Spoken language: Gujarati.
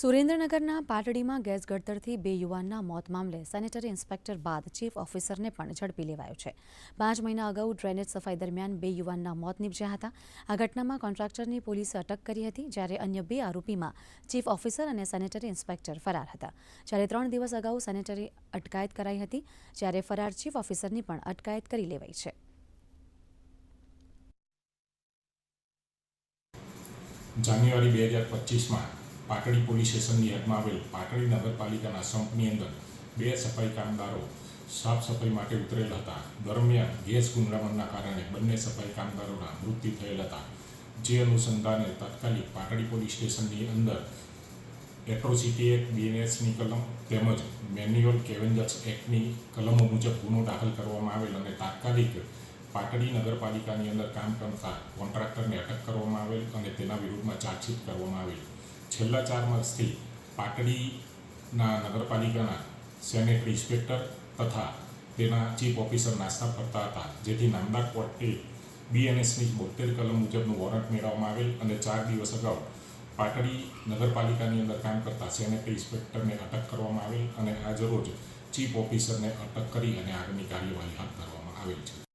સુરેન્દ્રનગરના પાટડીમાં ગેસ ગળતરથી 2 યુવાનના મોત મામલે સેનેટરી ઇન્સ્પેક્ટર બાદ ચીફ ઓફિસરને પણ ઝડપી લેવાયો છે। 5 મહિના અગાઉ ડ્રેનેજ સફાઈ દરમિયાન 2 યુવાનના મોત નીપજ્યા હતા। આ ઘટનામાં કોન્ટ્રાક્ટરની પોલીસે અટક કરી હતી, જ્યારે અન્ય 2 આરોપીમાં ચીફ ઓફિસર અને સેનેટરી ઇન્સ્પેક્ટર ફરાર હતા। જ્યારે 3 દિવસ અગાઉ સેનેટરી અટકાયત કરાઈ હતી, જ્યારે ફરાર ચીફ ઓફિસરની પણ અટકાયત કરી લેવાઈ છે। જાન્યુઆરી 2025 પાટડી પોલીસ સ્ટેશનની હદમાં આવેલ પાટડી નગરપાલિકાના સંપની અંદર 2 સફાઈ કામદારો સાફ સફાઈ માટે ઉતરેલ હતા। દરમિયાન ગેસ ગુંગળામણના કારણે બંને સફાઈ કામદારોના મૃત્યુ થયેલ હતા। જે અનુસંધાને તાત્કાલિક પાટડી પોલીસ સ્ટેશનની અંદર એટ્રોસિટી એક્ટ BNSની કલમ તેમજ મેન્યુઅલ સ્કેવેન્જર્સ એક્ટની કલમો મુજબ ગુનો દાખલ કરવામાં આવેલ અને તાત્કાલિક પાટડી નગરપાલિકાની અંદર કામ કરતા કોન્ટ્રાક્ટરને અટક કરવામાં આવેલ અને તેના વિરુદ્ધમાં ચાર્જશીટ કરવામાં આવેલ। છેલ્લા 4 વર્ષથી પાટડીના નગરપાલિકાના સેનેટરી ઇન્સ્પેક્ટર તથા તેના ચીફ ઓફિસર નાસ્તા ફરતા હતા, જેથી નામદાર કોર્ટે BNSની 72 કલમ મુજબનું વોરંટ મેળવવામાં આવેલ અને 4 દિવસ અગાઉ પાટડી નગરપાલિકાની અંદર કામ કરતા સેનેટરી ઇન્સ્પેક્ટરને અટક કરવામાં આવેલ અને આજરોજ ચીફ ઓફિસરને અટક કરી અને આગળની કાર્યવાહી હાથ ધરવામાં આવેલ છે।